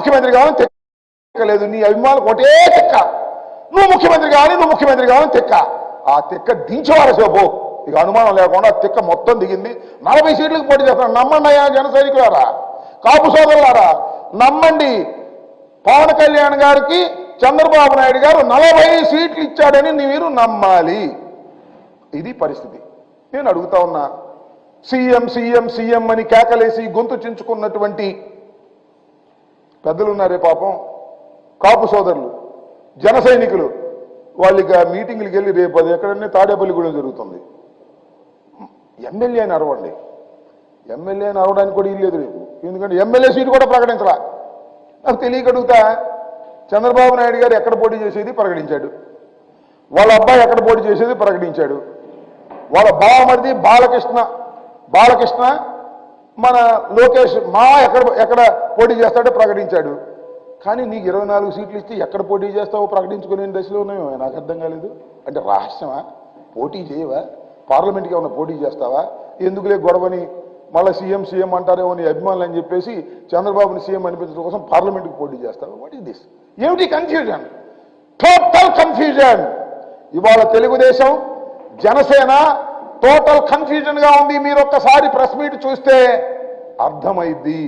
ముఖ్యమంత్రి కావాలని తెక్కలేదు. నీ అభిమానులకు ఒకటే తెక్క, నువ్వు ముఖ్యమంత్రి కావాలని తెక్క. ఆ తెక్క దించేవారసేపు ఇక అనుమానం లేకుండా ఆ తెక్క మొత్తం దిగింది. 40 సీట్లకు పోటీ చేస్తాను. నమ్మండి అయ్యా జన సైనికులారా, కాపు సోదరులారా, నమ్మండి. పవన్ కళ్యాణ్ గారికి చంద్రబాబు నాయుడు గారు 40 సీట్లు ఇచ్చాడని మీరు నమ్మాలి. ఇది పరిస్థితి. నేను అడుగుతా ఉన్నా, సీఎం సీఎం సీఎం అని కేకలేసి గొంతు చించుకున్నటువంటి పెద్దలు ఉన్నారే పాపం, కాపు సోదరులు, జన సైనికులు, వాళ్ళకి మీటింగ్లకు వెళ్ళి రేపు అది ఎక్కడన్నా తాడేపల్లిగూడెం జరుగుతుంది. ఎమ్మెల్యేని అరవండి. ఎమ్మెల్యేని అరవడానికి కూడా ఇల్లేదు రేపు, ఎందుకంటే ఎమ్మెల్యే సీటు కూడా ప్రకటించరా. నాకు తెలియక అడుగుతా, చంద్రబాబు నాయుడు గారు ఎక్కడ పోటీ చేసేది ప్రకటించాడు, వాళ్ళ అబ్బాయి ఎక్కడ పోటీ చేసేది ప్రకటించాడు, వాళ్ళ బావమరిది బాలకృష్ణ మన లోకేష్ ఎక్కడ పోటీ చేస్తాడో ప్రకటించాడు. కానీ నీకు 24 సీట్లు ఇస్తే ఎక్కడ పోటీ చేస్తావో ప్రకటించుకునే దశలో ఉన్నాయో నాకు అర్థం కాలేదు. అంటే రహస్యమా? పోటీ చేయవా? పార్లమెంట్కి ఏమైనా పోటీ చేస్తావా? ఎందుకులే గొడవని మళ్ళీ సీఎం అంటారేమో నీ అభిమానులు అని చెప్పేసి చంద్రబాబుని సీఎం అనిపించడం కోసం పార్లమెంట్కి పోటీ చేస్తావా? What is this? ఏమిటి కన్ఫ్యూజన్? Total confusion. ఇవాళ తెలుగుదేశం జనసేన టోటల్ కన్ఫ్యూజన్ గా ఉంది. మీరు ఒక్కసారి ప్రెస్ మీట్ చూస్తే అర్థమైద్ది.